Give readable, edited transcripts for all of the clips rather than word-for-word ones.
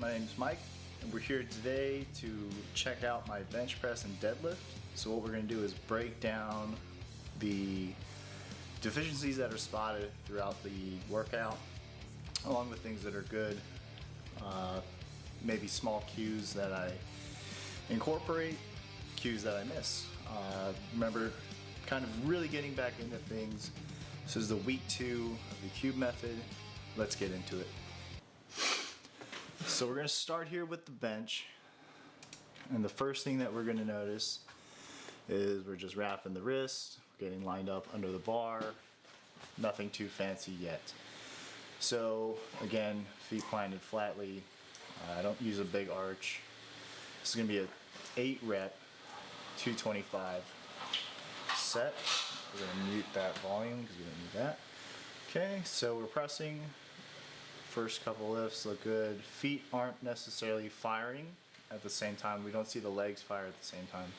my name is Mike, and we're here today to check out my bench press and deadlift. So what we're going to do is break down the deficiencies that are spotted throughout the workout, along with things that are good, maybe small cues that I incorporate, cues that I miss. Remember, kind of really getting back into things. This is the week 2 of the cube method. Let's get into it. So we're going to start here with the bench, and the first thing that we're going to notice is we're just wrapping the wrist, getting lined up under the bar, nothing too fancy yet. So again, feet planted flatly. I don't use a big arch. This is going to be a 8 rep, 225 set. We're going to mute that volume because we don't need that. Okay, so we're pressing. First couple lifts look good. Feet aren't necessarily firing at the same time. We don't see the legs fire at the same time.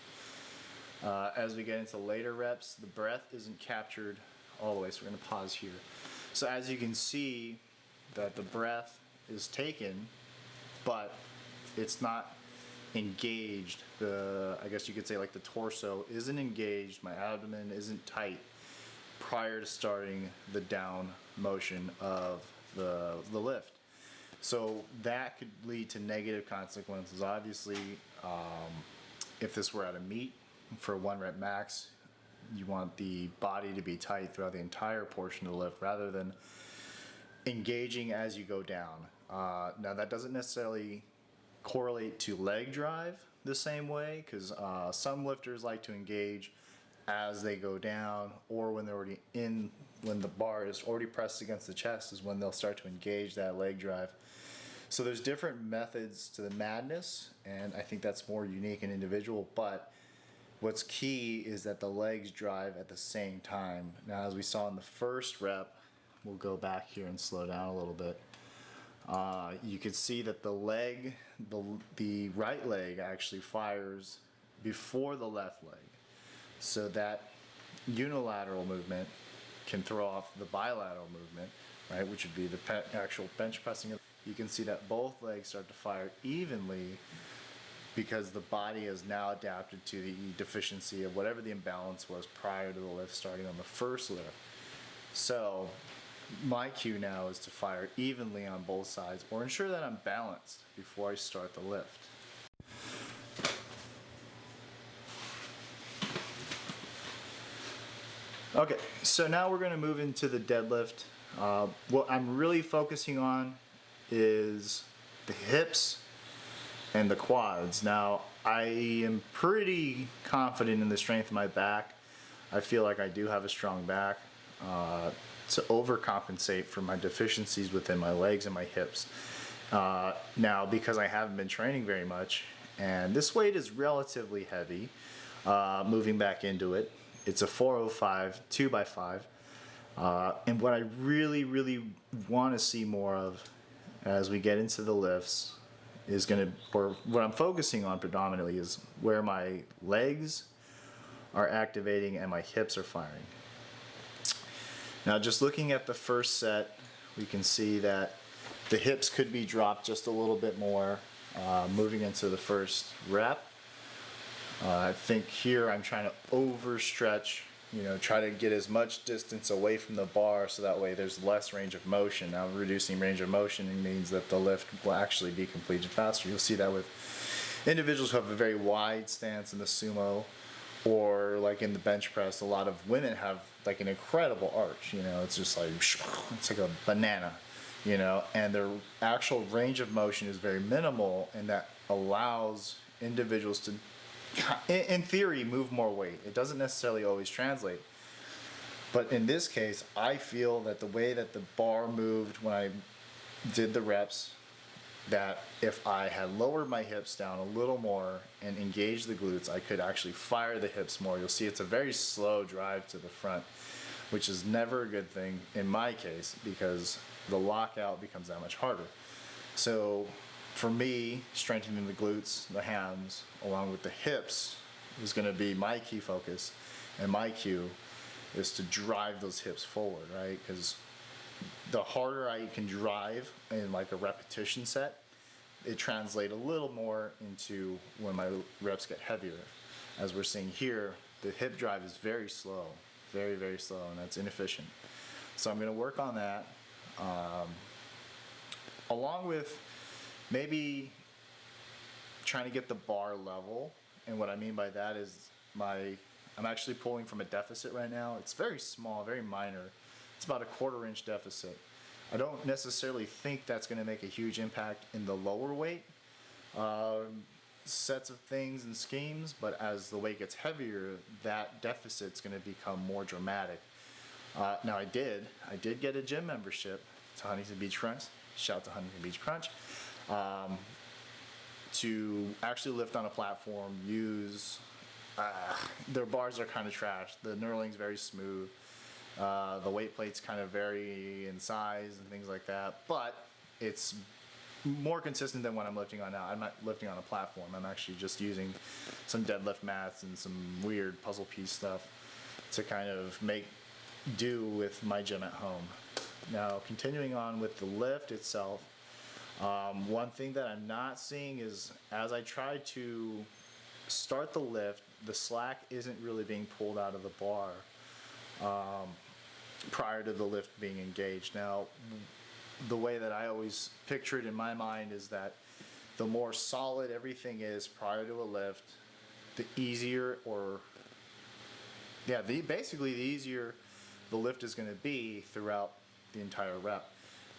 As we get into later reps, the breath isn't captured all the way, so we're going to pause here. So as you can see that the breath is taken, but it's not engaged. I guess you could say like the torso isn't engaged, my abdomen isn't tight prior to starting the down motion of the lift. So that could lead to negative consequences. Obviously, if this were at a meet for 1 rep max, you want the body to be tight throughout the entire portion of the lift rather than engaging as you go down. Now that doesn't necessarily correlate to leg drive the same way, because some lifters like to engage as they go down, or when they're already in, when the bar is already pressed against the chest is when they'll start to engage that leg drive. So there's different methods to the madness, and I think that's more unique and individual, but what's key is that the legs drive at the same time. Now, as we saw in the first rep, we'll go back here and slow down a little bit. You can see that the right leg actually fires before the left leg. So that unilateral movement can throw off the bilateral movement, right, which would be the actual bench pressing. You can see that both legs start to fire evenly because the body has now adapted to the deficiency of whatever the imbalance was prior to the lift starting on the first lift. So my cue now is to fire evenly on both sides, or ensure that I'm balanced before I start the lift. Okay, so now we're going to move into the deadlift. What I'm really focusing on is the hips and the quads. Now, I am pretty confident in the strength of my back. I feel like I do have a strong back to overcompensate for my deficiencies within my legs and my hips. Now, because I haven't been training very much, and this weight is relatively heavy, moving back into it, it's a 405 2x5, and what I really want to see more of as we get into the lifts is or what I'm focusing on predominantly is where my legs are activating and my hips are firing. Now, just looking at the first set, we can see that the hips could be dropped just a little bit more moving into the first rep. I think here I'm trying to overstretch, try to get as much distance away from the bar so that way there's less range of motion. Now, reducing range of motion means that the lift will actually be completed faster. You'll see that with individuals who have a very wide stance in the sumo, or like in the bench press, a lot of women have like an incredible arch. It's just like, it's like a banana, and their actual range of motion is very minimal, and that allows individuals to, in theory, move more weight. It doesn't necessarily always translate. But in this case, I feel that the way that the bar moved when I did the reps, that if I had lowered my hips down a little more and engaged the glutes, I could actually fire the hips more. You'll see it's a very slow drive to the front, which is never a good thing in my case because the lockout becomes that much harder. So for me, strengthening the glutes, the hams, along with the hips is going to be my key focus, and my cue is to drive those hips forward, right? Because the harder I can drive in like a repetition set, it translate a little more into when my reps get heavier. As we're seeing here, the hip drive is very slow, very, very slow, and that's inefficient. So I'm going to work on that, along with maybe trying to get the bar level. And what I mean by that is I'm actually pulling from a deficit right now. It's very small, very minor. It's about a 1/4 inch deficit. I don't necessarily think that's going to make a huge impact in the lower weight sets of things and schemes, but as the weight gets heavier, that deficit's going to become more dramatic. Now I did get a gym membership to Huntington Beach Crunch. Shout out to Huntington Beach Crunch. To actually lift on a platform, use their bars are kind of trash. The knurling's very smooth. The weight plates kind of vary in size and things like that, but it's more consistent than what I'm lifting on now. I'm not lifting on a platform. I'm actually just using some deadlift mats and some weird puzzle piece stuff to kind of make do with my gym at home. Now, continuing on with the lift itself, one thing that I'm not seeing is as I try to start the lift, the slack isn't really being pulled out of the bar prior to the lift being engaged. Now, the way that I always picture it in my mind is that the more solid everything is prior to a lift, the easier, basically the easier the lift is going to be throughout the entire rep.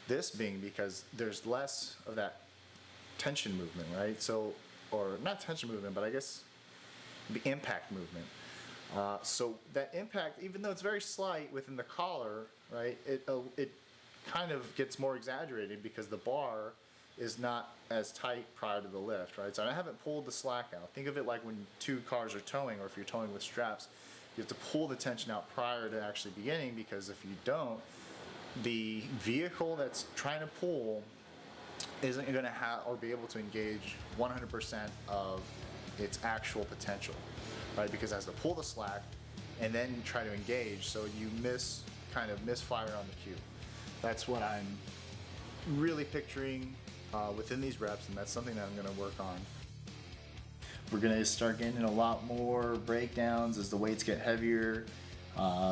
This being because there's less of that tension movement, right? So, or not tension movement, but I guess the impact movement. So that impact, even though it's very slight within the collar, right, it kind of gets more exaggerated because the bar is not as tight prior to the lift, right? So I haven't pulled the slack out. Think of it like when two cars are towing, or if you're towing with straps, you have to pull the tension out prior to actually beginning, because if you don't, the vehicle that's trying to pull isn't going to have or be able to engage 100% of its actual potential, right? Because it has to pull the slack and then try to engage, so you misfire on the cue. That's what I'm really picturing within these reps, and that's something that I'm going to work on. We're going to start getting a lot more breakdowns as the weights get heavier,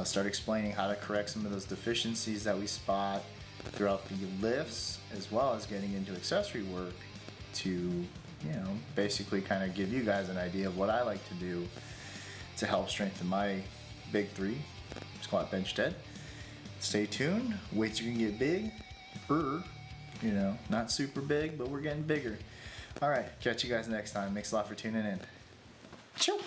start explaining how to correct some of those deficiencies that we spot throughout the lifts, as well as getting into accessory work to, basically kind of give you guys an idea of what I like to do to help strengthen my big three: squat, bench, dead. Stay tuned. Weights are gonna get big. Not super big, but we're getting bigger. All right, catch you guys next time. Thanks a lot for tuning in. Ciao.